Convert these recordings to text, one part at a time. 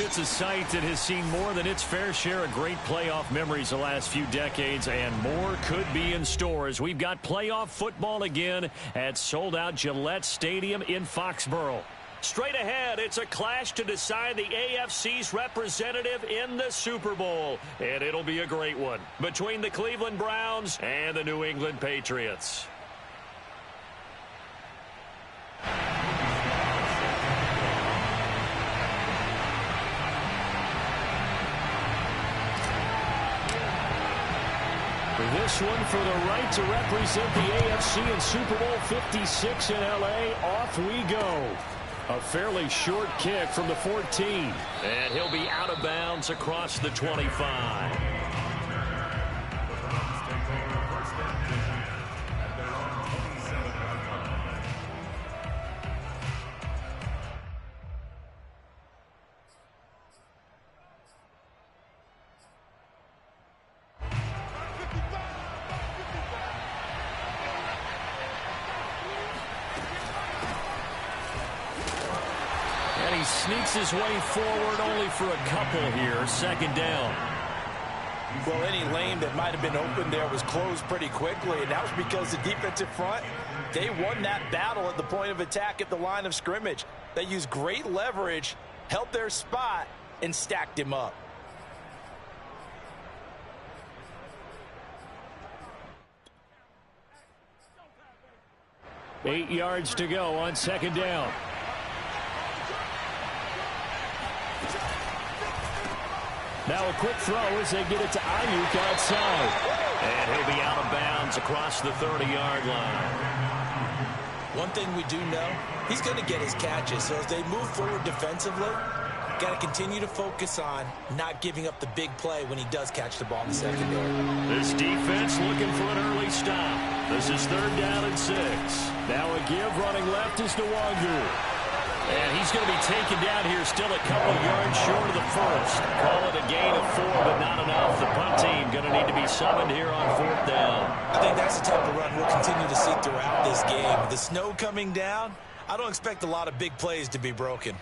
It's a site that has seen more than its fair share of great playoff memories the last few decades, and more could be in store as we've got playoff football again at sold-out Gillette Stadium in Foxborough. Straight ahead, it's a clash to decide the AFC's representative in the Super Bowl, and it'll be a great one between the Cleveland Browns and the New England Patriots. This one for the right to represent the AFC in Super Bowl 56 in L.A. Off we go. A fairly short kick from the 14. And he'll be out of bounds across the 25. Sneaks his way forward only for a couple here. Second down. Well, any lane that might have been open there was closed pretty quickly, and that was because the defensive front, they won that battle at the point of attack at the line of scrimmage. They used great leverage, held their spot, and stacked him up. Eight yards to go on second down. Now a quick throw as they get it to Ayuk outside. And he'll be out of bounds across the 30-yard line. One thing we do know, he's going to get his catches. So as they move forward defensively, got to continue to focus on not giving up the big play when he does catch the ball in the secondary. This defense looking for an early stop. This is third down and 6. Now a give running left is Nwangu. And he's going to be taken down here, still a couple yards short of the first. Call it a gain of 4, but not enough. The punt team going to need to be summoned here on fourth down. I think that's the type of run we'll continue to see throughout this game. The snow coming down, I don't expect a lot of big plays to be broken.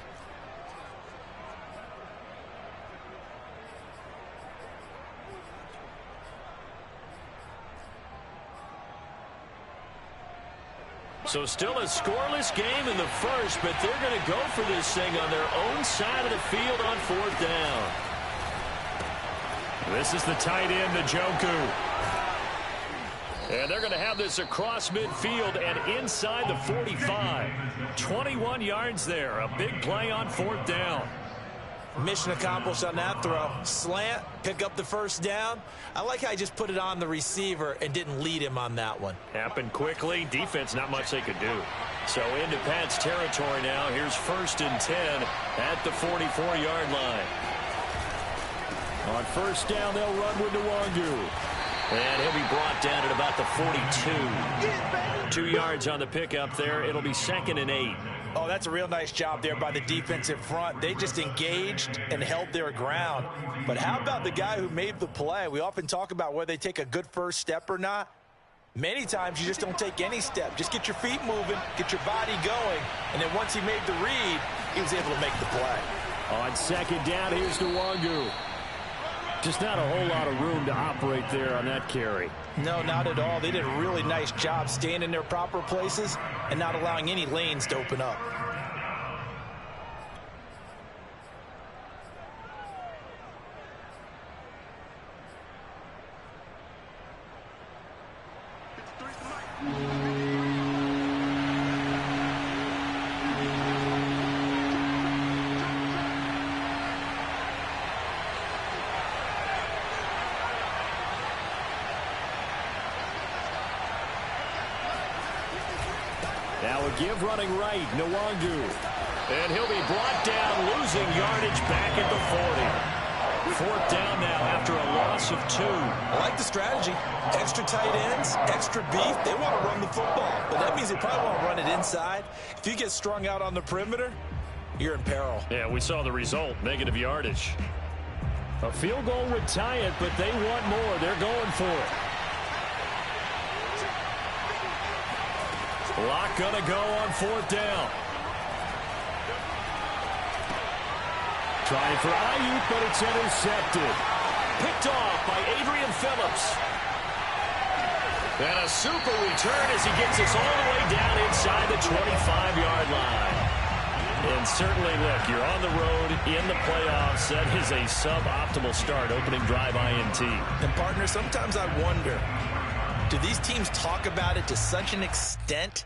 So still a scoreless game in the first, but they're going to go for this thing on their own side of the field on fourth down. This is the tight end, Njoku. And they're going to have this across midfield and inside the 45. 21 yards there. A big play on fourth down. Mission accomplished on that throw. Slant, pick up the first down. I like how he just put it on the receiver and didn't lead him on that one. Happened quickly. Defense, not much they could do. So into Pat's territory now. Here's 1st and 10 at the 44-yard line. On first down, they'll run with Nwangu. And he'll be brought down at about the 42. 2 yards on the pickup there. It'll be 2nd and 8. Oh, that's a real nice job there by the defensive front. They just engaged and held their ground. But how about the guy who made the play? We often talk about whether they take a good first step or not. Many times you just don't take any step. Just get your feet moving, get your body going, and then once he made the read, he was able to make the play. On second down, here's Nwangu. Just not a whole lot of room to operate there on that carry. No, not at all. They did a really nice job staying in their proper places and not allowing any lanes to open up. Now a give running right, Nwangu. And he'll be brought down, losing yardage back at the 40. Fourth down now after a loss of 2. I like the strategy. Extra tight ends, extra beef. They want to run the football, but that means they probably want to run it inside. If you get strung out on the perimeter, you're in peril. Yeah, we saw the result, negative yardage. A field goal would tie it, but they want more. They're going for it. Lock gonna go on fourth down. Trying for Ayuk, but it's intercepted. Picked off by Adrian Phillips. And a super return as he gets us all the way down inside the 25-yard line. And certainly, look, you're on the road in the playoffs. That is a suboptimal start, opening drive INT. And, partner, sometimes I wonder, do these teams talk about it to such an extent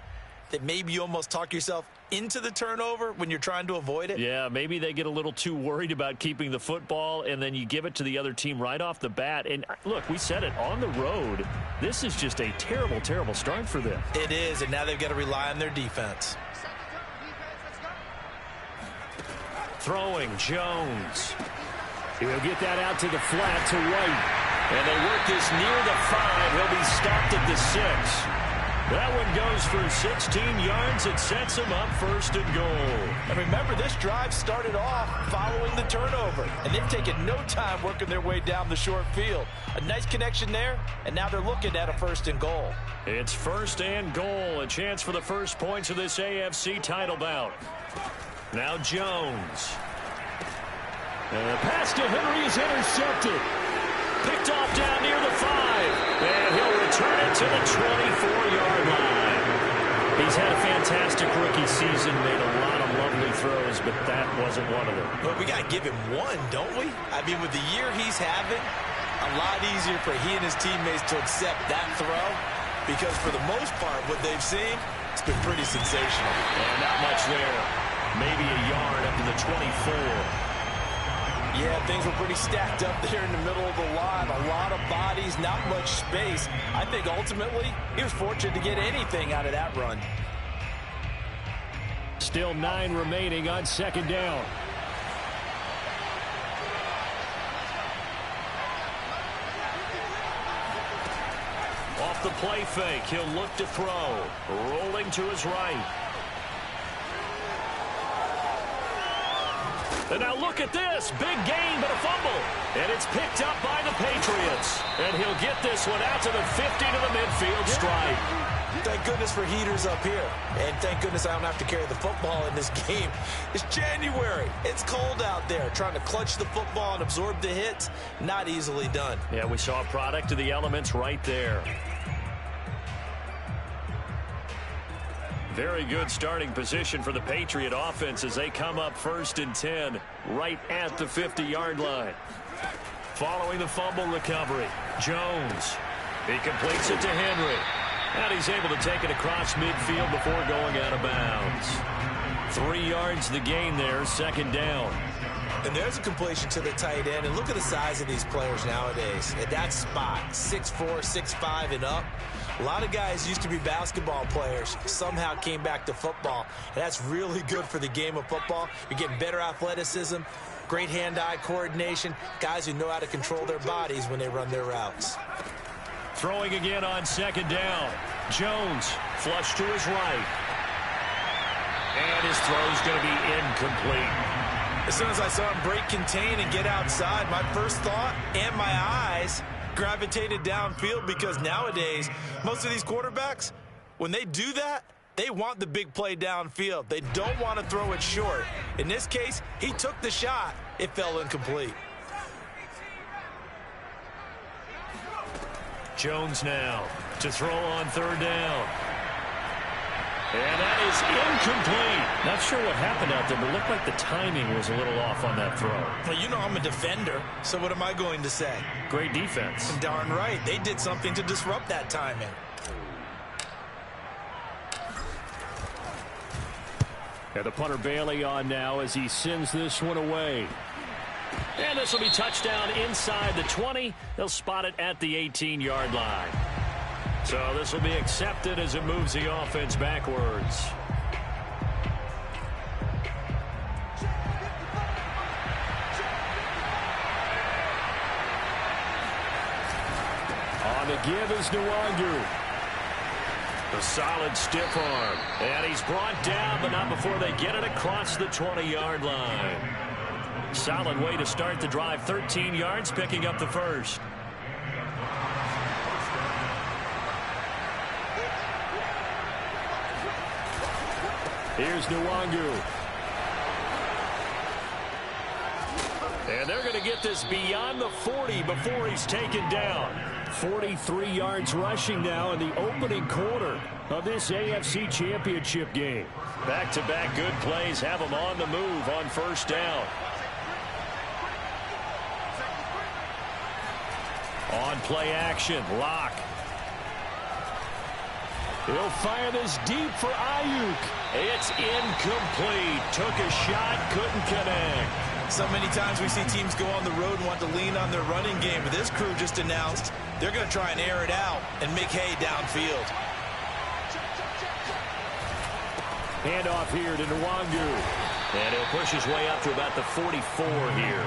that maybe you almost talk yourself into the turnover when you're trying to avoid it? Yeah, maybe they get a little too worried about keeping the football, and then you give it to the other team right off the bat. And, look, we said it, on the road, this is just a terrible, terrible start for them. It is, and now they've got to rely on their defense. Throwing, Jones. He'll get that out to the flat to White. And they work this near the 5. He'll be stopped at the 6. That one goes for 16 yards. It sets him up first and goal. And remember, this drive started off following the turnover, and they've taken no time working their way down the short field. A nice connection there, and now they're looking at a first and goal. It's first and goal. A chance for the first points of this AFC title bout. Now Jones. And the pass to Henry is intercepted. Picked off down near the 5. And he'll return it to the 24-yard line. He's had a fantastic rookie season, made a lot of lovely throws, but that wasn't one of them. But we got to give him one, don't we? I mean, with the year he's having, a lot easier for he and his teammates to accept that throw, because for the most part, what they've seen, it's been pretty sensational. And not much there. Maybe a yard up to the 24. Yeah, things were pretty stacked up there in the middle of the line. A lot of bodies, not much space. I think ultimately he was fortunate to get anything out of that run. Still 9 remaining on second down. Off the play fake, he'll look to throw. Rolling to his right. And now look at this. Big gain, but a fumble. And it's picked up by the Patriots. And he'll get this one out to the 50 to the midfield stripe. Thank goodness for heaters up here. And thank goodness I don't have to carry the football in this game. It's January. It's cold out there. Trying to clutch the football and absorb the hits, not easily done. Yeah, we saw a product of the elements right there. Very good starting position for the Patriot offense as they come up first and 10 right at the 50-yard line. Following the fumble recovery, Jones. He completes it to Henry. And he's able to take it across midfield before going out of bounds. 3 yards the gain there, second down. And there's a completion to the tight end. And look at the size of these players nowadays. At that spot, 6'4", 6'5", and up. A lot of guys used to be basketball players, somehow came back to football. And that's really good for the game of football. You're getting better athleticism, great hand-eye coordination, guys who know how to control their bodies when they run their routes. Throwing again on second down. Jones, flush to his right. And his throw's going to be incomplete. As soon as I saw him break contain and get outside, my first thought and my eyes gravitated downfield, because nowadays, most of these quarterbacks, when they do that, they want the big play downfield. They don't want to throw it short. In this case, he took the shot. It fell incomplete. Jones now to throw on third down. And that is incomplete. Not sure what happened out there, but it looked like the timing was a little off on that throw. Well, you know I'm a defender, so what am I going to say? Great defense. Darn right. They did something to disrupt that timing. And the punter Bailey on now as he sends this one away. And this will be touchdown inside the 20. They'll spot it at the 18-yard line. So this will be accepted as it moves the offense backwards. On the give is Nwangu. A solid stiff arm. And he's brought down, but not before they get it across the 20-yard line. Solid way to start the drive. 13 yards, picking up the first. Here's Nwangu. And they're going to get this beyond the 40 before he's taken down. 43 yards rushing now in the opening quarter of this AFC Championship game. Back-to-back good plays have him on the move on first down. On play action, Locke. He'll fire this deep for Ayuk. It's incomplete. Took a shot, couldn't connect. So many times we see teams go on the road and want to lean on their running game, but this crew just announced they're going to try and air it out and make hay downfield. Handoff here to Nwangu. And he'll push his way up to about the 44 here.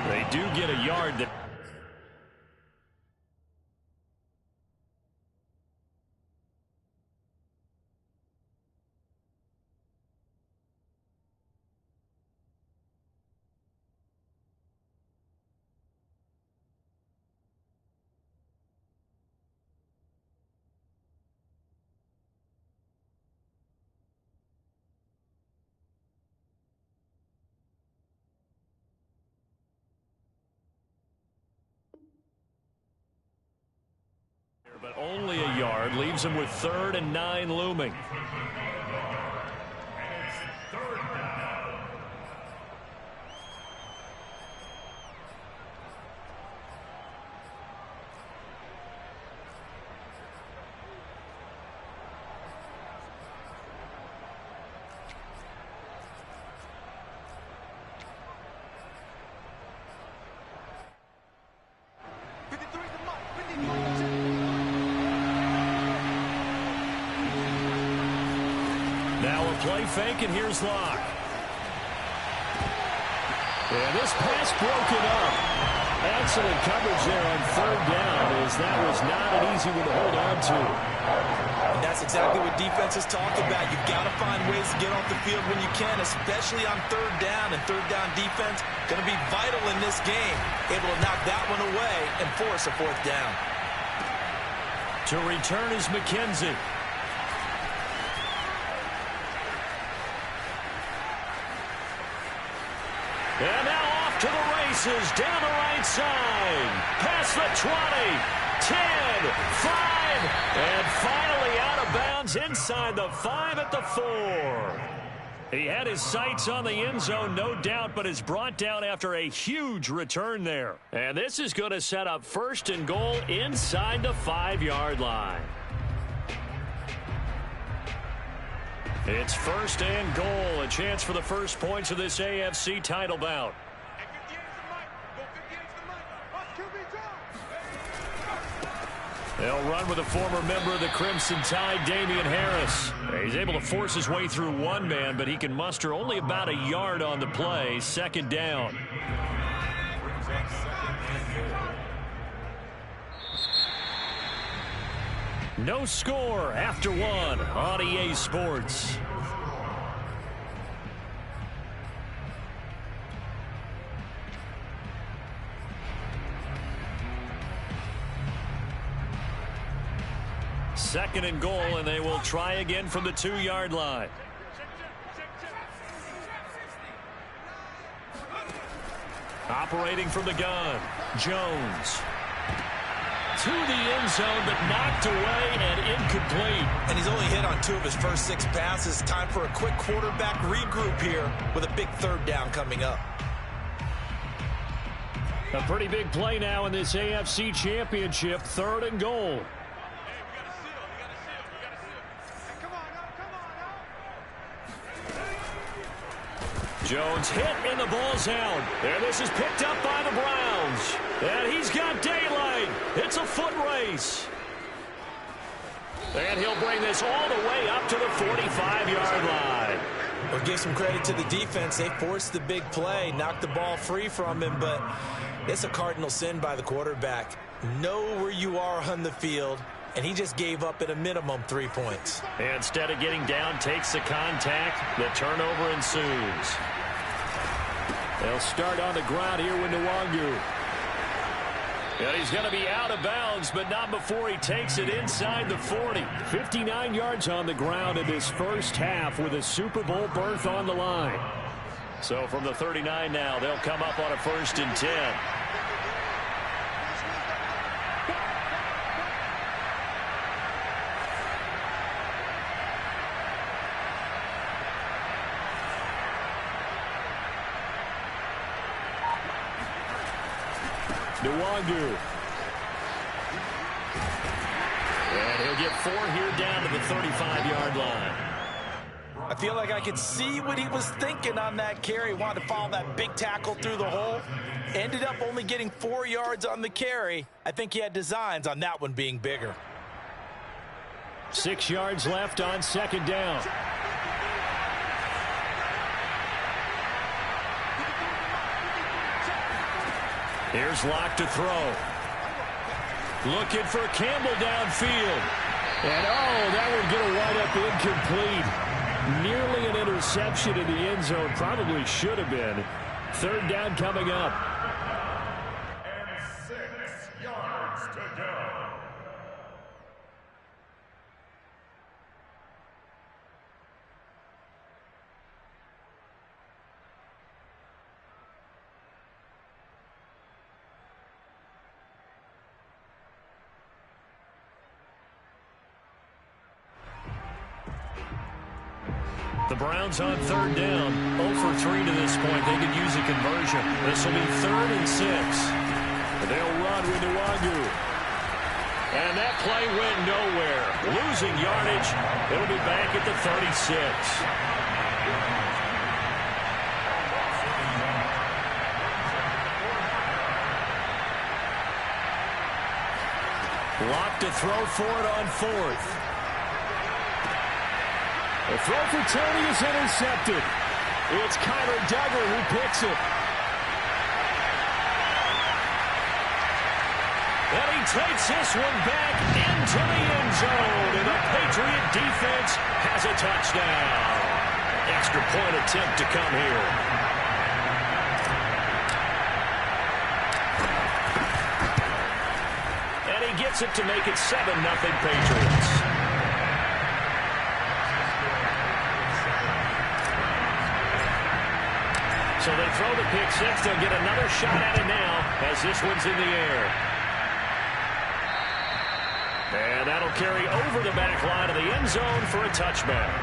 They do get a yard that... But only a yard leaves him with 3rd and 9 looming. Now a play fake, and here's Locke. And this pass broken up. Excellent coverage there on 3rd down, as that was not an easy one to hold on to. And that's exactly what defenses talk about. You've got to find ways to get off the field when you can, especially on 3rd down. And 3rd down defense going to be vital in this game. Able to knock that one away and force a 4th down. To return is McKenzie. And now off to the races, down the right side, past the 20, 10, 5, and finally out of bounds inside the 5 at the 4. He had his sights on the end zone, no doubt, but is brought down after a huge return there. And this is going to set up 1st and goal inside the 5-yard line. It's 1st and goal, a chance for the first points of this AFC title bout. They'll run with a former member of the Crimson Tide, Damian Harris. He's able to force his way through one man, but he can muster only about a yard on the play. 2nd down. No score after 1 on EA Sports. Second and goal, and they will try again from the 2-yard line. Operating from the gun, Jones. To the end zone, but knocked away and incomplete. And he's only hit on 2 of his first 6 passes. Time for a quick quarterback regroup here with a big 3rd down coming up. A pretty big play now in this AFC Championship. 3rd and goal. Jones hit and the ball's out. And this is picked up by the Browns. And he's got daylight. It's a foot race. And he'll bring this all the way up to the 45-yard line. Well, give some credit to the defense. They forced the big play, knocked the ball free from him, but it's a cardinal sin by the quarterback. Know where you are on the field, and he just gave up at a minimum 3 points. Instead of getting down, takes the contact. The turnover ensues. They'll start on the ground here with Nwangu. And he's going to be out of bounds, but not before he takes it inside the 40. 59 yards on the ground in this first half with a Super Bowl berth on the line. So from the 39 now, they'll come up on a 1st and 10. Nwangu. And he'll get 4 here down to the 35-yard line. I feel like I could see what he was thinking on that carry. Wanted to follow that big tackle through the hole. Ended up only getting 4 yards on the carry. I think he had designs on that one being bigger. 6 yards left on 2nd down. Here's Locke to throw. Looking for Campbell downfield. And, that would get a wind up incomplete. Nearly an interception in the end zone. Probably should have been. 3rd down coming up. And 6 yards to go. The Browns on 3rd down. 0 for 3 to this point. They could use a conversion. This will be 3rd and 6. They'll run with Nwangu. And that play went nowhere. Losing yardage. It'll be back at the 36. Locke to throw for it on 4th. The throw for Tony is intercepted. It's Kyler Duggar who picks it. And he takes this one back into the end zone. And the Patriot defense has a touchdown. Extra point attempt to come here. And he gets it to make it 7-0 Patriots. So they throw the pick 6. They'll get another shot at it now as this one's in the air. And that'll carry over the back line of the end zone for a touchback.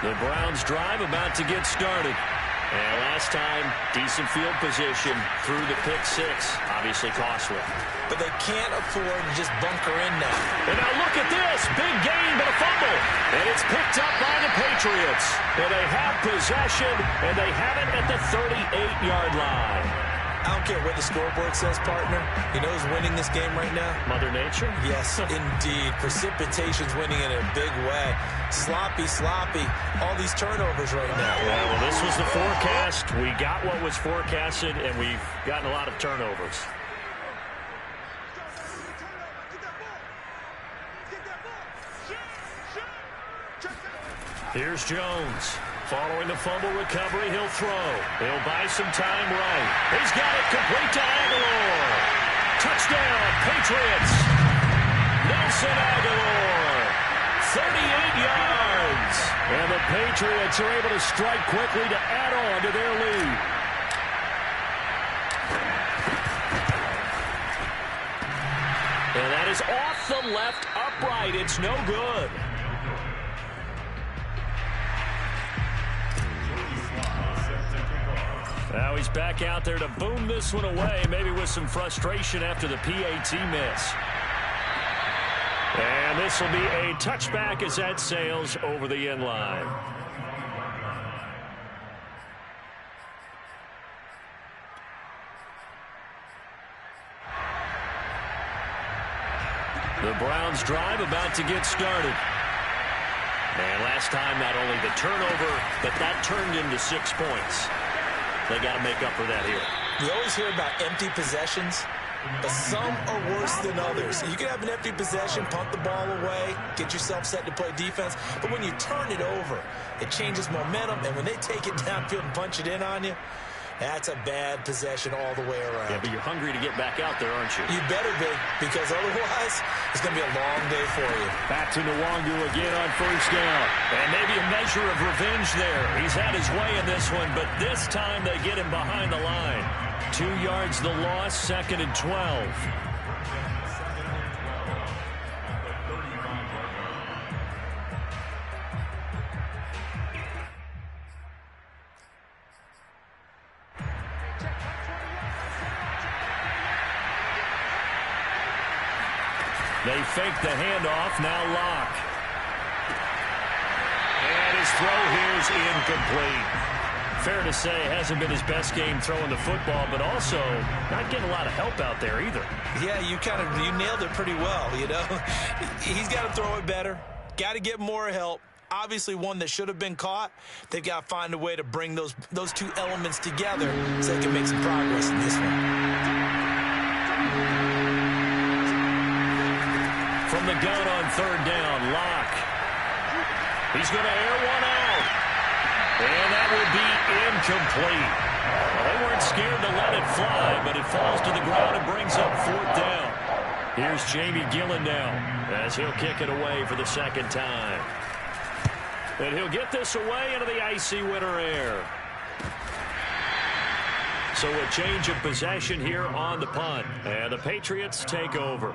The Browns drive about to get started. And last time, decent field position through the pick 6. Obviously costly. But they can't afford to just bunker in now. And now look at this. Big gain, but a fumble. And it's picked up by the Patriots. And they have possession, and they have it at the 38-yard line. I don't care what the scoreboard says, partner. You know who's winning this game right now? Mother Nature? Yes, indeed. Precipitation's winning in a big way. Sloppy. All these turnovers right now. Yeah, well, this was the forecast. We got what was forecasted, and we've gotten a lot of turnovers. Here's Jones. Following the fumble recovery, he'll throw. He'll buy some time right. He's got it complete to Aguilar. Touchdown, Patriots. Nelson Aguilar. 38 yards. And the Patriots are able to strike quickly to add on to their lead. And that is off the left upright. It's no good. Now he's back out there to boom this one away, maybe with some frustration after the PAT miss. And this will be a touchback as that sails over the end line. The Browns drive about to get started. And last time, not only the turnover, but that turned into 6 points. They got to make up for that here. You always hear about empty possessions, but some are worse than others. You can have an empty possession, punt the ball away, get yourself set to play defense, but when you turn it over, it changes momentum, and when they take it downfield and punch it in on you, That's a bad possession all the way around. Yeah, but you're hungry to get back out there, aren't you? You better be, because otherwise it's going to be a long day for you. Back to Nwangu again on first down. And maybe a measure of revenge there. He's had his way in this one, but this time they get him behind the line. 2 yards the loss, 2nd and 12. They fake the handoff, now Locke. And his throw here is incomplete. Fair to say, hasn't been his best game throwing the football, but also not getting a lot of help out there either. Yeah, you nailed it pretty well, you know. He's got to throw it better. Got to get more help. Obviously one that should have been caught. They've got to find a way to bring those two elements together so they can make some progress in this one. From the gun on 3rd down, Locke. He's going to air one out. And that would be incomplete. Well, they weren't scared to let it fly, but it falls to the ground and brings up 4th down. Here's Jamie Gillen now as he'll kick it away for the 2nd time. And he'll get this away into the icy winter air. So a change of possession here on the punt. And the Patriots take over.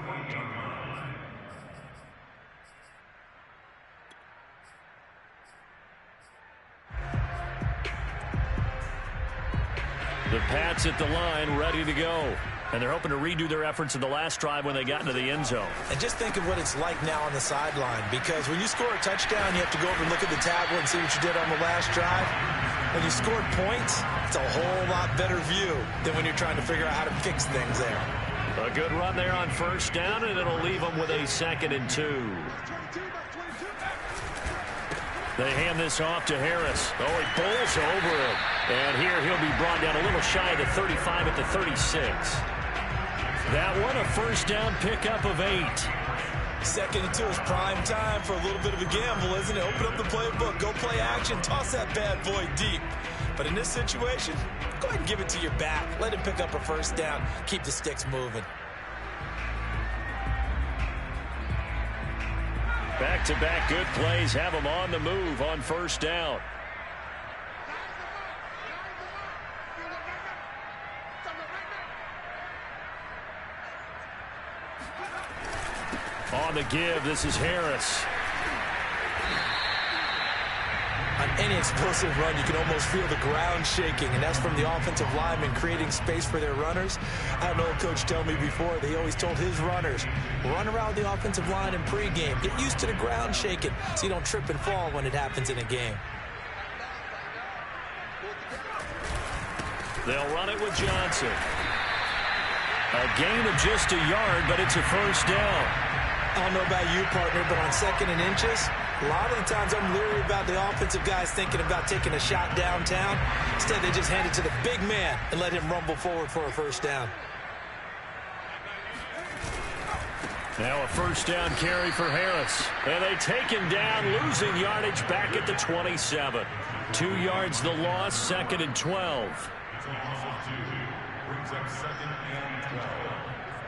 The Pats at the line, ready to go. And they're hoping to redo their efforts in the last drive when they got into the end zone. And just think of what it's like now on the sideline, because when you score a touchdown, you have to go over and look at the tablet and see what you did on the last drive. When you scored points, it's a whole lot better view than when you're trying to figure out how to fix things there. A good run there on 1st down, and it'll leave them with a 2nd and 2. They hand this off to Harris. Oh, he pulls over him. And here he'll be brought down a little shy of the 35 at the 36. That one, a 1st down pickup of 8. 2nd and 2 is prime time for a little bit of a gamble, isn't it? Open up the playbook, go play action, toss that bad boy deep. But in this situation, go ahead and give it to your back. Let him pick up a 1st down. Keep the sticks moving. Back-to-back good plays have them on the move on 1st down. On the give, this is Harris. On any explosive run, you can almost feel the ground shaking, and that's from the offensive linemen creating space for their runners. I had an old coach tell me before, they always told his runners, run around the offensive line in pregame. Get used to the ground shaking so you don't trip and fall when it happens in a game. They'll run it with Johnson. A gain of just a yard, but it's a 1st down. I don't know about you, partner, but on 2nd and inches, a lot of the times I'm leery about the offensive guys thinking about taking a shot downtown. Instead, they just hand it to the big man and let him rumble forward for a 1st down. Now a 1st down carry for Harris. And they take him down, losing yardage back at the 27. 2 yards the loss, 2nd and 12. Brings up 2nd and 12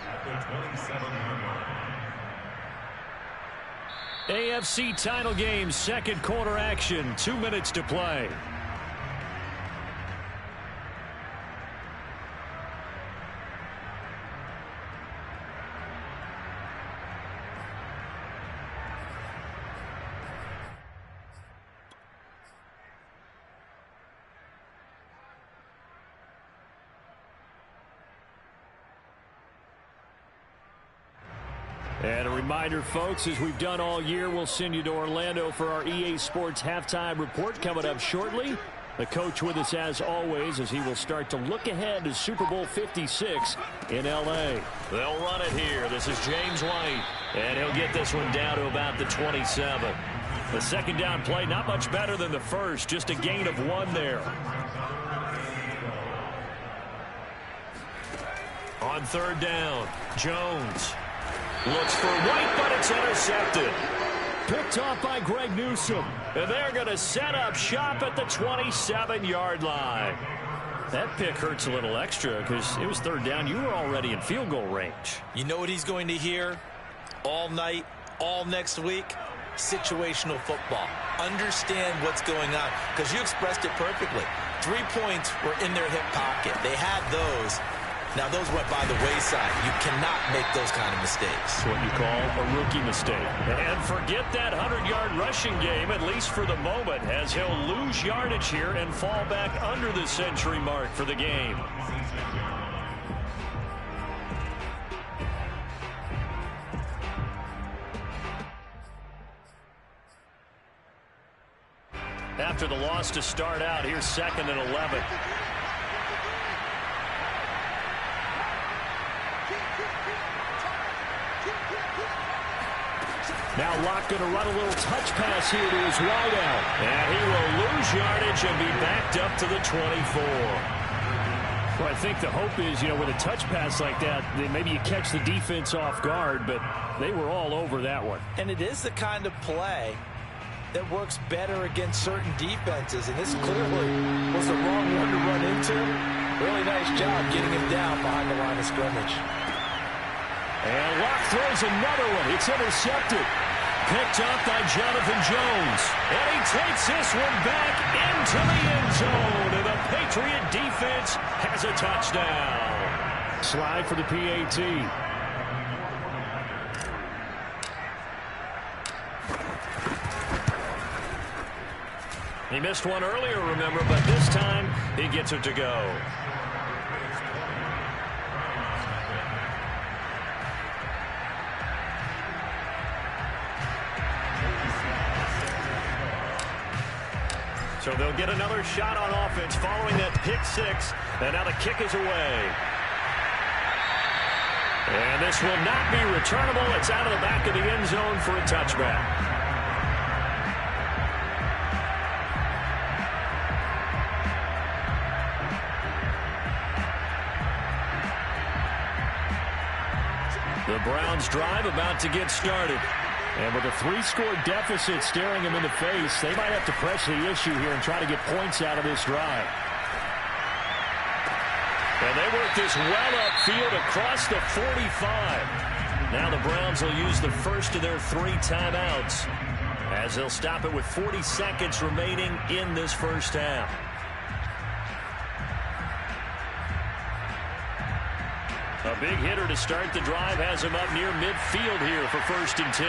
at the 27-yard line. AFC title game, 2nd quarter action, 2 minutes to play. And a reminder, folks, as we've done all year, we'll send you to Orlando for our EA Sports halftime report coming up shortly. The coach with us as always as he will start to look ahead to Super Bowl 56 in L.A. They'll run it here. This is James White, and he'll get this one down to about the 27. The 2nd down play, not much better than the first, just a gain of 1 there. On 3rd down, Jones looks for White, but it's intercepted. Picked off by Greg Newsome. And they're going to set up shop at the 27-yard line. That pick hurts a little extra because it was third down. You were already in field goal range. You know what he's going to hear all night, all next week? Situational football. Understand what's going on, because you expressed it perfectly. 3 points were in their hip pocket. They had those. Now, those went by the wayside. You cannot make those kind of mistakes. What you call a rookie mistake. And forget that 100-yard rushing game, at least for the moment, as he'll lose yardage here and fall back under the century mark for the game. After the loss to start out, here's 2nd and 11. Now Locke going to run a little touch pass here to his wideout. And he will lose yardage and be backed up to the 24. Well, I think the hope is, with a touch pass like that, maybe you catch the defense off guard, but they were all over that one. And it is the kind of play that works better against certain defenses, and this clearly was the wrong one to run into. Really nice job getting him down behind the line of scrimmage. And Locke throws another one. It's intercepted. Picked up by Jonathan Jones. And he takes this one back into the end zone. And the Patriot defense has a touchdown. Slide for the PAT. He missed one earlier, remember, but this time he gets it to go. So they'll get another shot on offense following that pick six. And now the kick is away. And this will not be returnable. It's out of the back of the end zone for a touchback. The Browns drive about to get started. And with a 3-score deficit staring them in the face, they might have to press the issue here and try to get points out of this drive. And they work this well upfield across the 45. Now the Browns will use the first of their 3 timeouts as they'll stop it with 40 seconds remaining in this first half. A big hitter to start the drive has him up near midfield here for 1st and 10.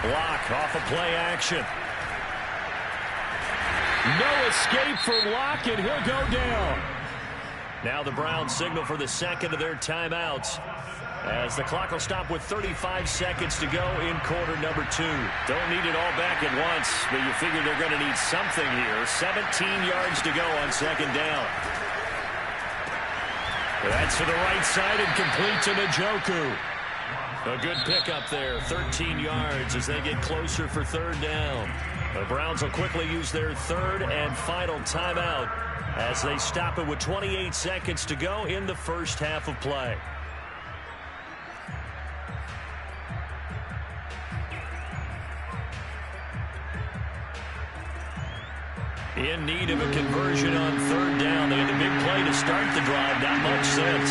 Block off of play action. No escape for Locke, and he'll go down. Now the Browns signal for the second of their timeouts as the clock will stop with 35 seconds to go in quarter number 2. Don't need it all back at once, but you figure they're going to need something here. 17 yards to go on 2nd down. That's to the right side and complete to Njoku. A good pickup there, 13 yards as they get closer for 3rd down. The Browns will quickly use their 3rd and final timeout as they stop it with 28 seconds to go in the first half of play. In need of a conversion on 3rd down. They had a big play to start the drive. Not much sense.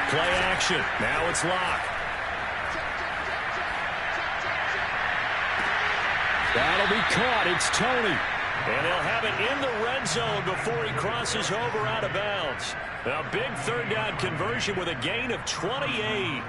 Play action. Now it's Locke. That'll be caught. It's Tony. And they'll have it in the red zone before he crosses over out of bounds. A big 3rd down conversion with a gain of 28.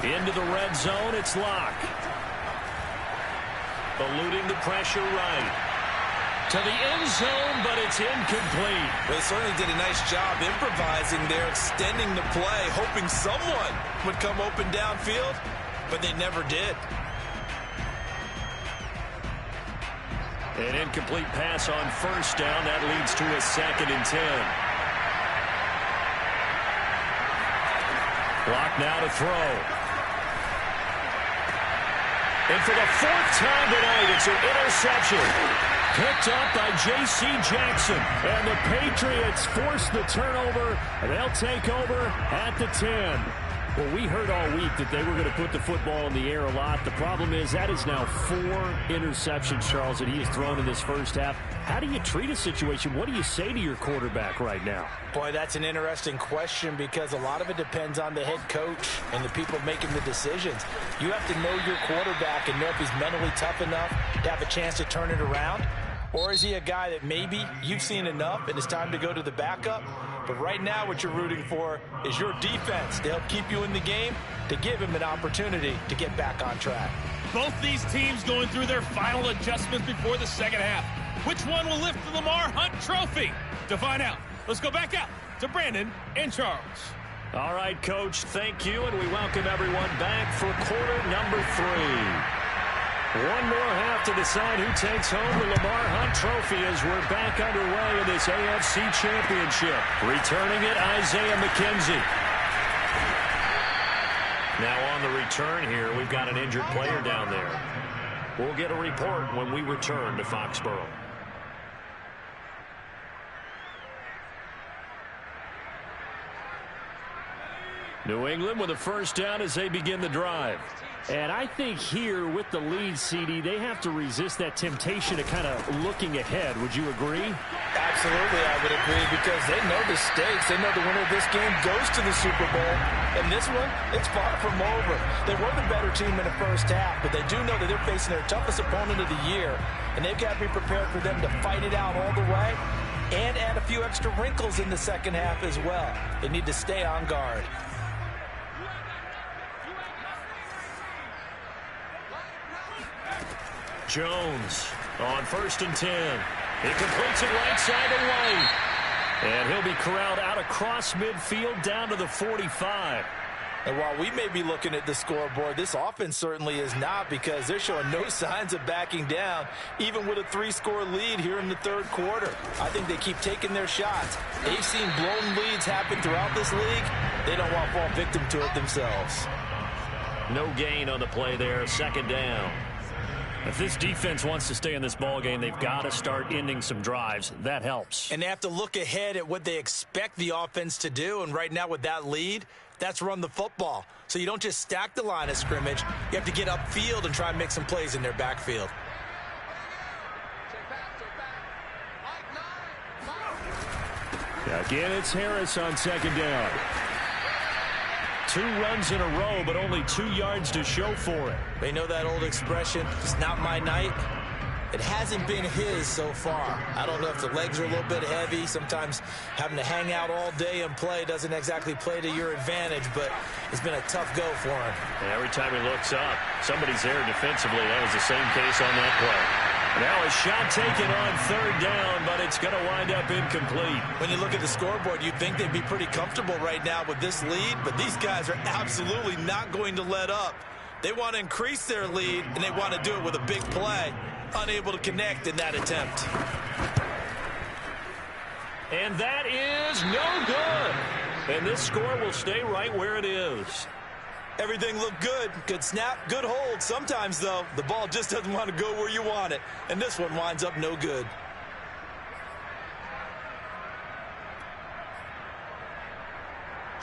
Into the red zone, it's Locke. Eluding the pressure right. To the end zone, but it's incomplete. They certainly did a nice job improvising there, extending the play, hoping someone would come open downfield, but they never did. An incomplete pass on 1st down. That leads to a 2nd and 10. Clock now to throw. And for the fourth time tonight, it's an interception. Picked up by J.C. Jackson. And the Patriots force the turnover, and they'll take over at the 10. Well, we heard all week that they were going to put the football in the air a lot. The problem is that is now 4 interceptions, Charles, that he has thrown in this first half. How do you treat a situation? What do you say to your quarterback right now? Boy, that's an interesting question because a lot of it depends on the head coach and the people making the decisions. You have to know your quarterback and know if he's mentally tough enough to have a chance to turn it around. Or is he a guy that maybe you've seen enough and it's time to go to the backup? But right now what you're rooting for is your defense to help keep you in the game, to give him an opportunity to get back on track. Both these teams going through their final adjustments before the second half. Which one will lift the Lamar Hunt Trophy? To find out, let's go back out to Brandon and Charles. All right, Coach, thank you, and we welcome everyone back for quarter number 3. One more half to decide who takes home the Lamar Hunt Trophy as we're back underway in this AFC Championship. Returning it, Isaiah McKenzie. Now on the return here, we've got an injured player down there. We'll get a report when we return to Foxborough. New England with a first down as they begin the drive. And I think here with the lead, CD, they have to resist that temptation of kind of looking ahead. Would you agree? Absolutely, I would agree, because they know the stakes. They know the winner of this game goes to the Super Bowl. And this one, it's far from over. They were the better team in the first half, but they do know that they're facing their toughest opponent of the year. And they've got to be prepared for them to fight it out all the way and add a few extra wrinkles in the second half as well. They need to stay on guard. Jones on 1st and 10. He completes it right side to White. And he'll be corralled out across midfield down to the 45. And while we may be looking at the scoreboard, this offense certainly is not, because they're showing no signs of backing down, even with a 3-score lead here in the third quarter. I think they keep taking their shots. They've seen blown leads happen throughout this league. They don't want to fall victim to it themselves. No gain on the play there. 2nd down. If this defense wants to stay in this ballgame, they've got to start ending some drives. That helps. And they have to look ahead at what they expect the offense to do. And right now with that lead, that's run the football. So you don't just stack the line of scrimmage. You have to get upfield and try and make some plays in their backfield. Again, it's Harris on 2nd down. 2 runs in a row, but only 2 yards to show for it. They know that old expression, it's not my night. It hasn't been his so far. I don't know if the legs are a little bit heavy. Sometimes having to hang out all day and play doesn't exactly play to your advantage, but it's been a tough go for him. And every time he looks up, somebody's there defensively. That was the same case on that play. Now a shot taken on 3rd down, but it's going to wind up incomplete. When you look at the scoreboard, you'd think they'd be pretty comfortable right now with this lead, but these guys are absolutely not going to let up. They want to increase their lead, and they want to do it with a big play. Unable to connect in that attempt. And that is no good. And this score will stay right where it is. Everything looked good. Good snap, good hold. Sometimes, though, the ball just doesn't want to go where you want it. And this one winds up no good.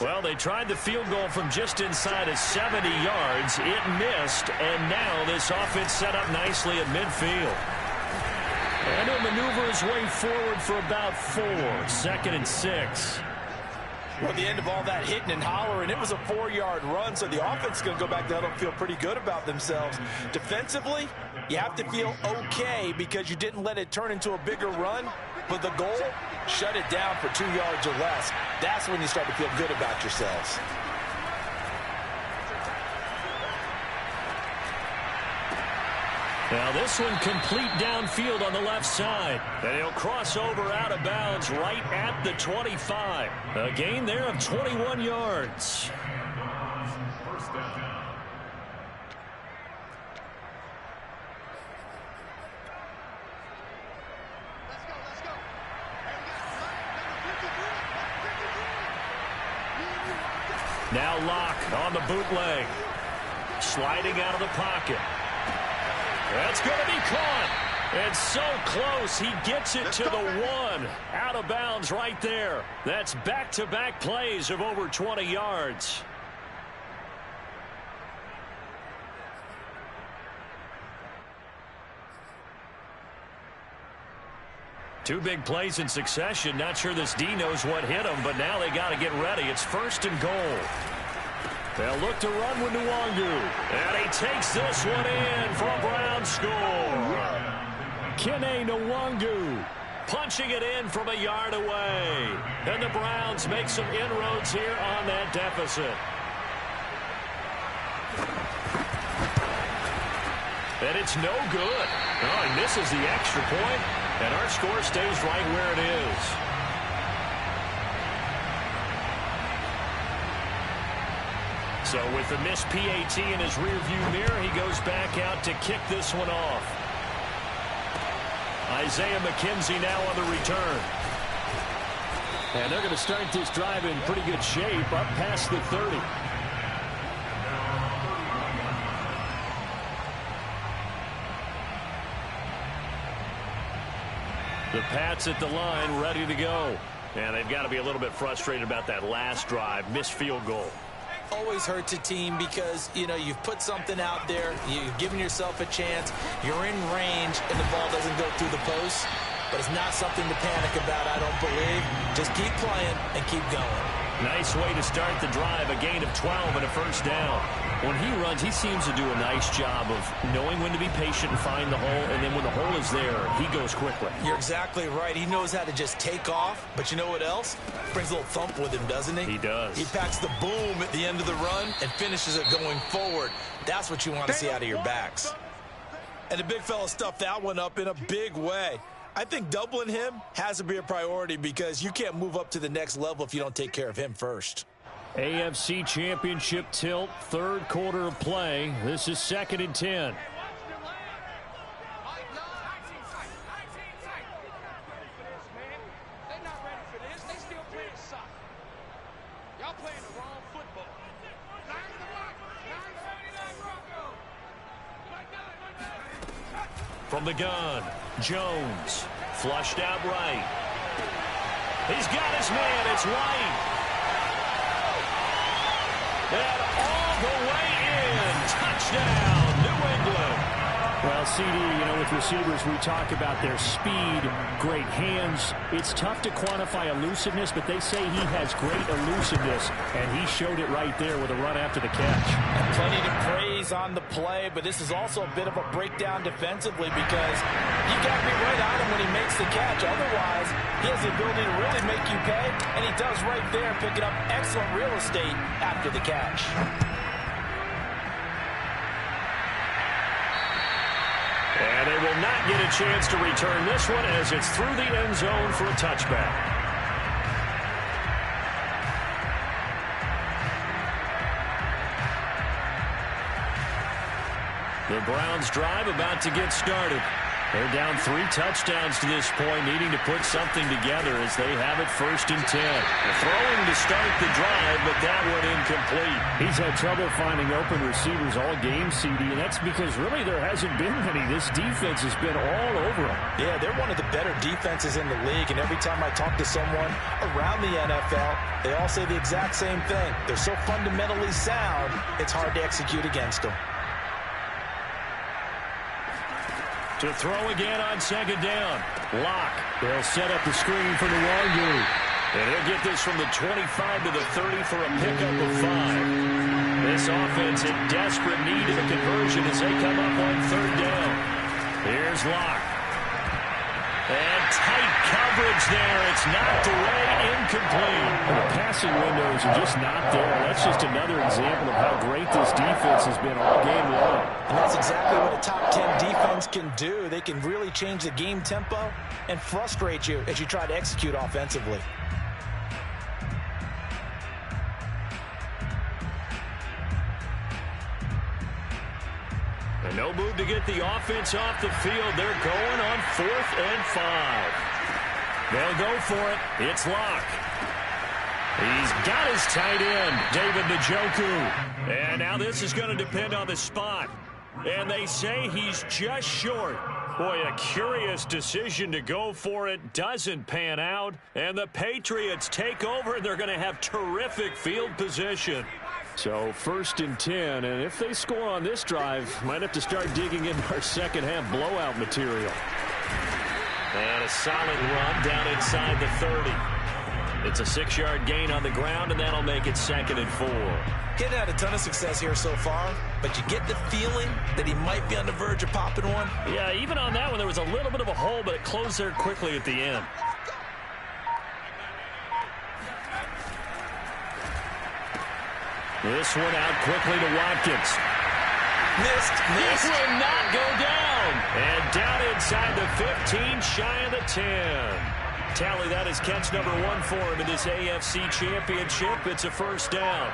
Well, they tried the field goal from just inside of 70 yards. It missed, and now this offense set up nicely at midfield. And he'll maneuver his way forward for about 4. 2nd and 6. Well, at the end of all that hitting and hollering, it was a 4-yard run, so the offense is going to go back down and feel pretty good about themselves. Defensively, you have to feel okay because you didn't let it turn into a bigger run, but the goal, shut it down for 2 yards or less. That's when you start to feel good about yourselves. Now this one complete downfield on the left side. And he'll cross over out of bounds right at the 25. A gain there of 21 yards. First down. Now Locke on the bootleg. Sliding out of the pocket. That's going to be caught. And so close, he gets it to the 1. Out of bounds right there. That's back-to-back plays of over 20 yards. Two big plays in succession. Not sure this D knows what hit him, but now they got to get ready. It's 1st and goal. They'll look to run with Nwangu. And he takes this one in for a Brown score. Kene Nwangu punching it in from a yard away. And the Browns make some inroads here on that deficit. And it's no good. Oh, he misses the extra point. And our score stays right where it is. So with the missed PAT in his rearview mirror, he goes back out to kick this one off. Isaiah McKenzie now on the return. And they're going to start this drive in pretty good shape, up past the 30. The Pats at the line, ready to go. And they've got to be a little bit frustrated about that last drive, missed field goal. Always hurts a team because, you know, you've put something out there, you've given yourself a chance, you're in range, and the ball doesn't go through the post. But it's not something to panic about, I don't believe. Just keep playing and keep going. Nice way to start the drive, a gain of 12 and a 1st down. When he runs, he seems to do a nice job of knowing when to be patient and find the hole, and then when the hole is there, he goes quickly. You're exactly right. He knows how to just take off, but you know what else? Brings a little thump with him, doesn't he? He does. He packs the boom at the end of the run and finishes it going forward. That's what you want to see out of your backs. And the big fella stuffed that one up in a big way. I think doubling him has to be a priority because you can't move up to the next level if you don't take care of him first. AFC Championship tilt, 3rd quarter of play. This is 2nd and 10. From the gun, Jones, flushed out right. He's got his man, it's White. And all the way in, touchdown, New England. Well, CD, you know, with receivers, we talk about their speed, great hands. It's tough to quantify elusiveness, but they say he has great elusiveness, and he showed it right there with a run after the catch. And plenty to praise on the play, but this is also a bit of a breakdown defensively because you got to be right on him when he makes the catch. Otherwise, he has the ability to really make you pay, and he does right there, picking up excellent real estate after the catch. And they will not get a chance to return this one as it's through the end zone for a touchback. The Browns drive about to get started. They're down 3 touchdowns to this point, needing to put something together as they have it 1st and 10. Throwing to start the drive, but that one incomplete. He's had trouble finding open receivers all game, CD, and that's because really there hasn't been any. This defense has been all over him. Yeah, they're one of the better defenses in the league, and every time I talk to someone around the NFL, they all say the exact same thing. They're so fundamentally sound, it's hard to execute against them. To throw again on 2nd down. Locke. They'll set up the screen for Nwangu. And he'll get this from the 25 to the 30 for a pickup of 5. This offense in desperate need of a conversion as they come up on 3rd down. Here's Locke. And tight coverage there. It's knocked away, incomplete. And the passing windows are just not there. That's just another example of how great this defense has been all game long. And that's exactly what a top 10 defense can do. They can really change the game tempo and frustrate you as you try to execute offensively. And no move to get the offense off the field. They're going on 4th and 5. They'll go for it. It's Locke. He's got his tight end, David Njoku. And now this is going to depend on the spot. And they say he's just short. Boy, a curious decision to go for it. Doesn't pan out. And the Patriots take over. They're going to have terrific field position. So 1st and 10. And if they score on this drive, might have to start digging in our second half blowout material. And a solid run down inside the 30. It's a 6-yard gain on the ground, and that'll make it 2nd and 4. Getting had a ton of success here so far, but you get the feeling that he might be on the verge of popping one. Yeah, even on that one, there was a little bit of a hole, but it closed there quickly at the end. This one out quickly to Watkins. Missed. This will not go down. And down inside the 15, shy of the 10. Tally, that is catch number 1 for him in this AFC Championship. It's a 1st down.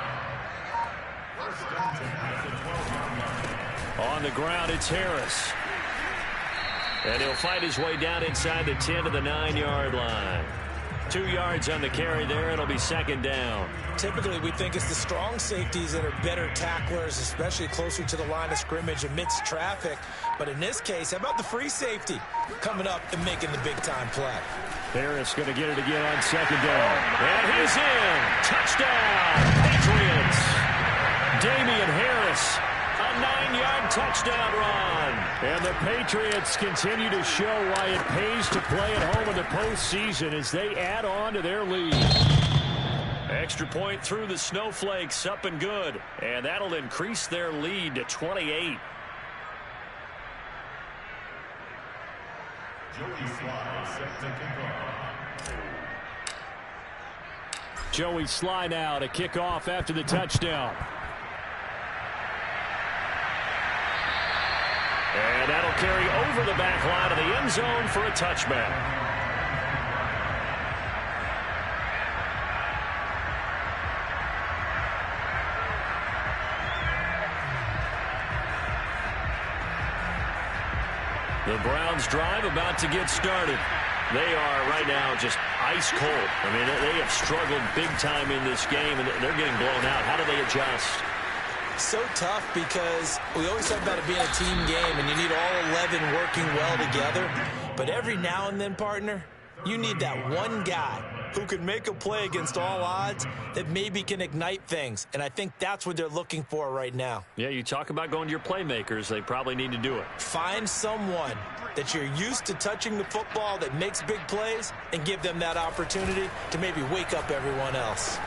On the ground, it's Harris. And he'll fight his way down inside the 10 to the 9-yard line. 2 yards on the carry there. It'll be 2nd down. Typically, we think it's the strong safeties that are better tacklers, especially closer to the line of scrimmage amidst traffic. But in this case, how about the free safety coming up and making the big-time play? Harris going to get it again on 2nd down. And he's in. Touchdown, Patriots. Damian Harris, a 9-yard touchdown run. And the Patriots continue to show why it pays to play at home in the postseason as they add on to their lead. Extra point through the snowflakes, up and good. And that'll increase their lead to 28. Joey Sly set to kick off. Joey Sly now to kick off after the touchdown. And that'll carry over the back line of the end zone for a touchback. The Browns drive about to get started. They are right now just ice cold. I mean, they have struggled big time in this game, and they're getting blown out. How do they adjust? So tough because we always talk about it being a team game, and you need all 11 working well together. But every now and then, partner, you need that one guy who can make a play against all odds that maybe can ignite things. And I think that's what they're looking for right now. Yeah, you talk about going to your playmakers. They probably need to do it. Find someone that you're used to touching the football that makes big plays and give them that opportunity to maybe wake up everyone else.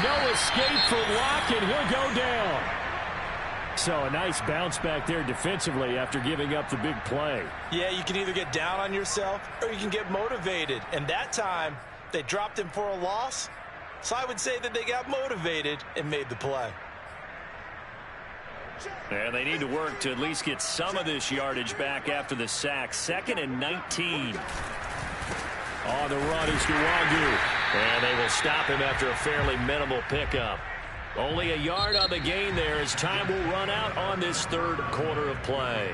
No escape for Locke, and he'll go down. So a nice bounce back there defensively after giving up the big play. Yeah, you can either get down on yourself or you can get motivated. And that time, they dropped him for a loss. So I would say that they got motivated and made the play. And they need to work to at least get some of this yardage back after the sack. 2nd and 19. On the run is Njoku. And they will stop him after a fairly minimal pickup. Only a yard on the gain there as time will run out on this 3rd quarter of play.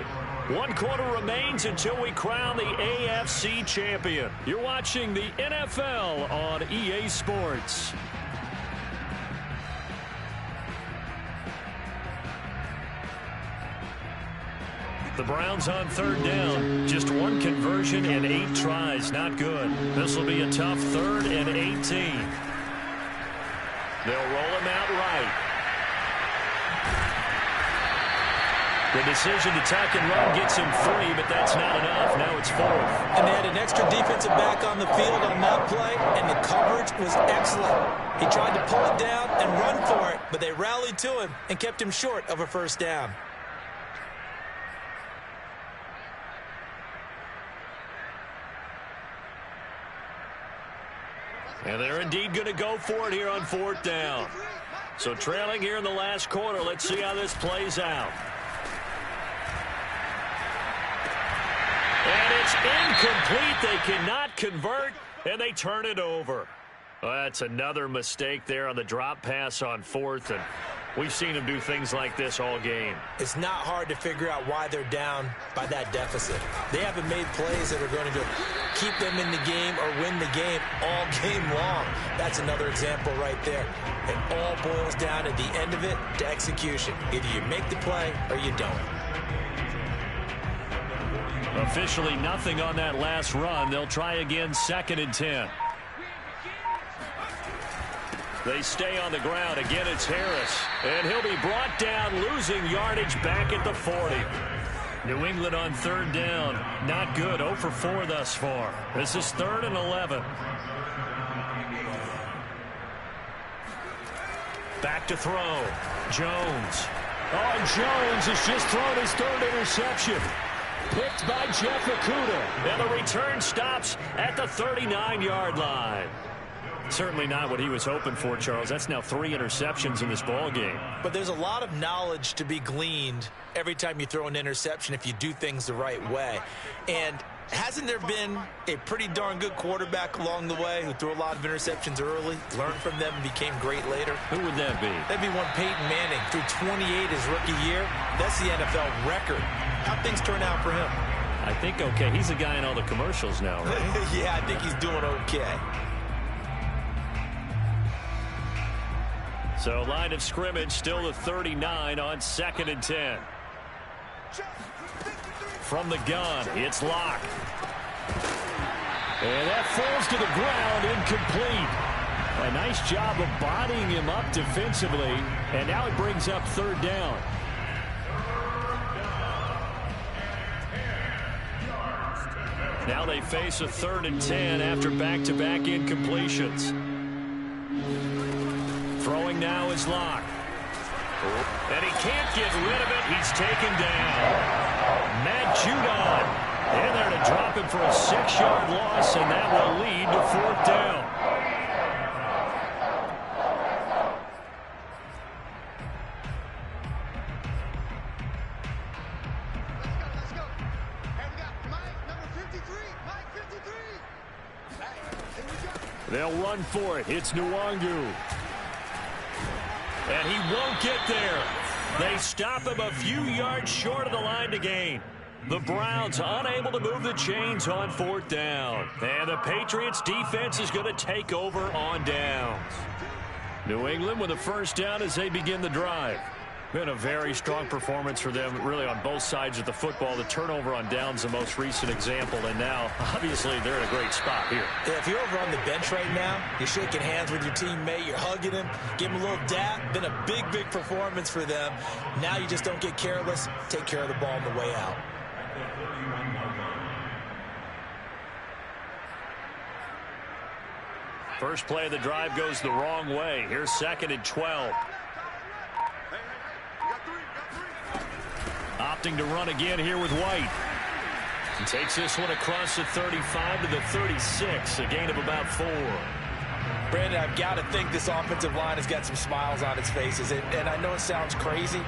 1 quarter remains until we crown the AFC champion. You're watching the NFL on EA Sports. The Browns on 3rd down. Just 1 conversion and 8 tries. Not good. This will be a tough 3rd and 18. They'll roll him out right. The decision to tuck and run gets him 3, but that's not enough. Now it's 4th. And they had an extra defensive back on the field on that play, and the coverage was excellent. He tried to pull it down and run for it, but they rallied to him and kept him short of a 1st down. And they're indeed going to go for it here on 4th down. So trailing here in the last quarter. Let's see how this plays out. And it's incomplete. They cannot convert, and they turn it over. Well, that's another mistake there on the drop pass on 4th, and we've seen them do things like this all game. It's not hard to figure out why they're down by that deficit. They haven't made plays that are going to keep them in the game or win the game all game long. That's another example right there. It all boils down at the end of it to execution. Either you make the play or you don't. Officially nothing on that last run. They'll try again, 2nd and 10. They stay on the ground. Again, it's Harris. And he'll be brought down, losing yardage back at the 40. New England on 3rd down. Not good. 0 for 4 thus far. This is 3rd and 11. Back to throw. Jones. Oh, and Jones has just thrown his 3rd interception. Picked by Jeff Okudah. And the return stops at the 39-yard line. Certainly not what he was hoping for, Charles. That's now 3 interceptions in this ball game. But there's a lot of knowledge to be gleaned every time you throw an interception if you do things the right way. And hasn't there been a pretty darn good quarterback along the way who threw a lot of interceptions early, learned from them, and became great later? Who would that be? That'd be one Peyton Manning. Threw 28 his rookie year. That's the NFL record. How'd things turn out for him? I think okay. He's a guy in all the commercials now, right? Yeah, I think he's doing okay. So line of scrimmage still the 39 on 2nd and 10. From the gun, it's Locke. And that falls to the ground, incomplete. A nice job of bodying him up defensively. And now it brings up 3rd down. Now they face a 3rd and 10 after back-to-back incompletions. Throwing now is Locke. And he can't get rid of it. He's taken down. Matt Judon in there to drop him for a 6-yard loss, and that will lead to 4th down. Let's go. And we got Mike, number 53. Mike 53. Hey, here we go. They'll run for it. It's Nwangu. And he won't get there. They stop him a few yards short of the line to gain. The Browns unable to move the chains on 4th down. And the Patriots defense is going to take over on downs. New England with a 1st down as they begin the drive. Been a very strong performance for them, really, on both sides of the football. The turnover on downs, the most recent example, and now, obviously, they're in a great spot here. Yeah, if you're over on the bench right now, you're shaking hands with your teammate, you're hugging him, give him a little dap. Been a big, big performance for them. Now you just don't get careless. Take care of the ball on the way out. First play of the drive goes the wrong way. Here's 2nd and 12. Opting to run again here with White. He takes this one across the 35 to the 36, a gain of about 4. Brandon, I've got to think this offensive line has got some smiles on its faces. And I know it sounds crazy,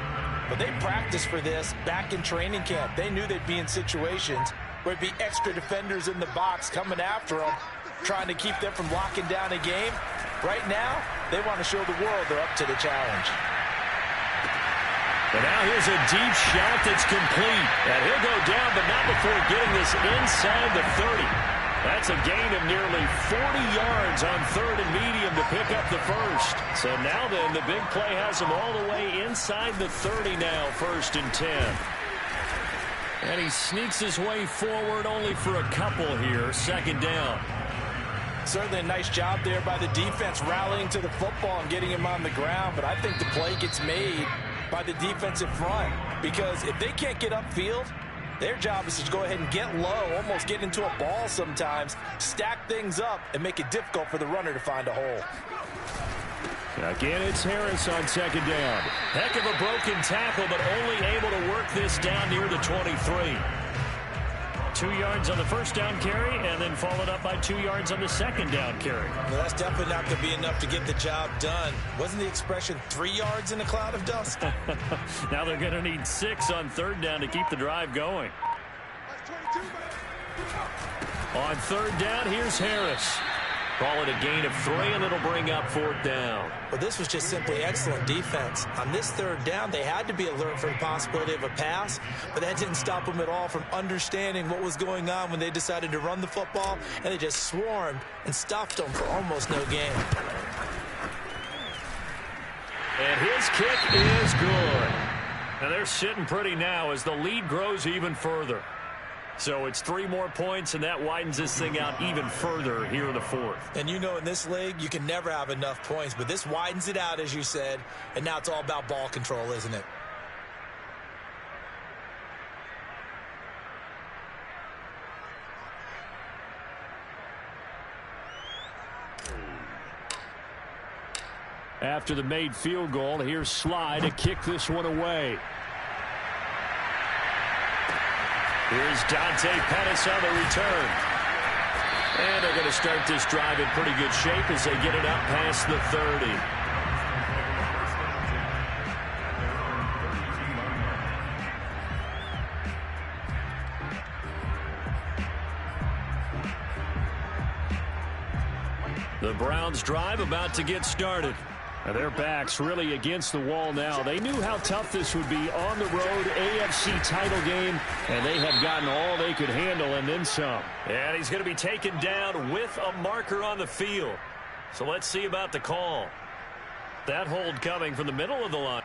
but they practiced for this back in training camp. They knew they'd be in situations where it'd be extra defenders in the box coming after them, trying to keep them from locking down a game. Right now, they want to show the world they're up to the challenge. And now here's a deep shot that's complete. And he'll go down, but not before getting this inside the 30. That's a gain of nearly 40 yards on 3rd and medium to pick up the first. So now then, the big play has him all the way inside the 30 now, 1st and 10. And he sneaks his way forward only for a couple here, 2nd down. Certainly a nice job there by the defense rallying to the football and getting him on the ground. But I think the play gets made by the defensive front, because if they can't get upfield, their job is to go ahead and get low, almost get into a ball sometimes, stack things up, and make it difficult for the runner to find a hole. Again, it's Harris on 2nd down. Heck of a broken tackle, but only able to work this down near the 23. 2 yards on the 1st down carry, and then followed up by 2 yards on the 2nd down carry. Well, that's definitely not going to be enough to get the job done. Wasn't the expression 3 yards in a cloud of dust? Now they're going to need 6 on 3rd down to keep the drive going. On 3rd down, here's Harris. Call it a gain of 3, and it'll bring up 4th down. Well, this was just simply excellent defense. On this 3rd down, they had to be alert for the possibility of a pass, but that didn't stop them at all from understanding what was going on when they decided to run the football, and they just swarmed and stuffed them for almost no gain. And his kick is good. And they're sitting pretty now as the lead grows even further. So it's 3 more points, and that widens this thing out even further here in the 4th. And you know, in this league, you can never have enough points, but this widens it out, as you said, and now it's all about ball control, isn't it? After the made field goal, here's Sly to kick this one away. Here's Dante Pettis on the return. And they're going to start this drive in pretty good shape as they get it up past the 30. The Browns drive about to get started. Now their backs really against the wall now. They knew how tough this would be on the road, AFC title game, and they have gotten all they could handle and then some. And he's going to be taken down with a marker on the field. So let's see about the call. That hold coming from the middle of the line.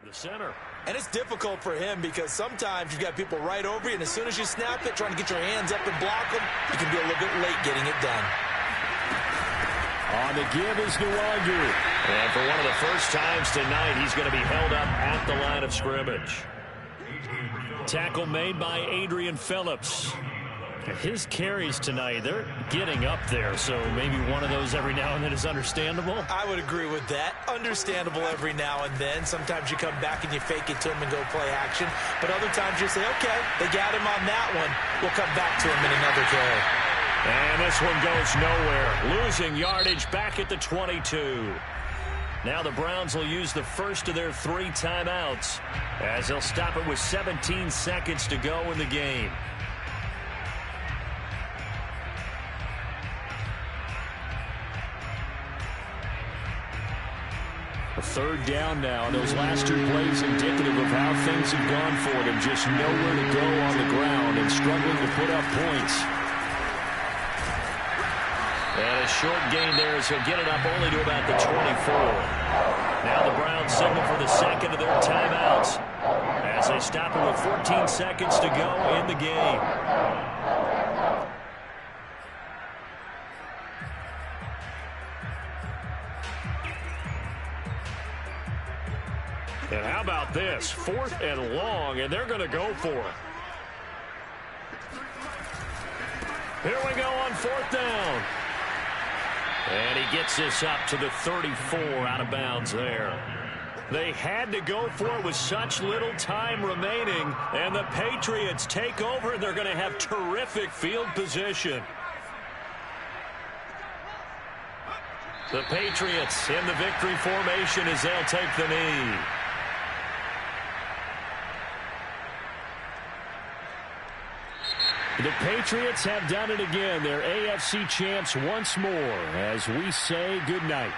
The center. And it's difficult for him because sometimes you've got people right over you, and as soon as you snap it, trying to get your hands up and block them, you can be a little bit late getting it done. On the give is Nwangu. And for one of the first times tonight, he's going to be held up at the line of scrimmage. Tackle made by Adrian Phillips. His carries tonight, they're getting up there, so maybe one of those every now and then is understandable. I would agree with that. Understandable every now and then. Sometimes you come back and you fake it to him and go play action. But other times you say, okay, they got him on that one. We'll come back to him in another carry. And this one goes nowhere. Losing yardage back at the 22. Now the Browns will use the first of their 3 timeouts as they'll stop it with 17 seconds to go in the game. A 3rd down now. Those last 2 plays indicative of how things have gone for them. Just nowhere to go on the ground and struggling to put up points. And a short gain there as he'll get it up only to about the 24. Now the Browns signal for the second of their timeouts as they stop it with 14 seconds to go in the game. And how about this? 4th and long, and they're going to go for it. Here we go on 4th down. And he gets this up to the 34 out of bounds there. They had to go for it with such little time remaining, and the Patriots take over, and they're going to have terrific field position. The Patriots in the victory formation as they'll take the knee. The Patriots have done it again. They're AFC champs once more as we say goodnight.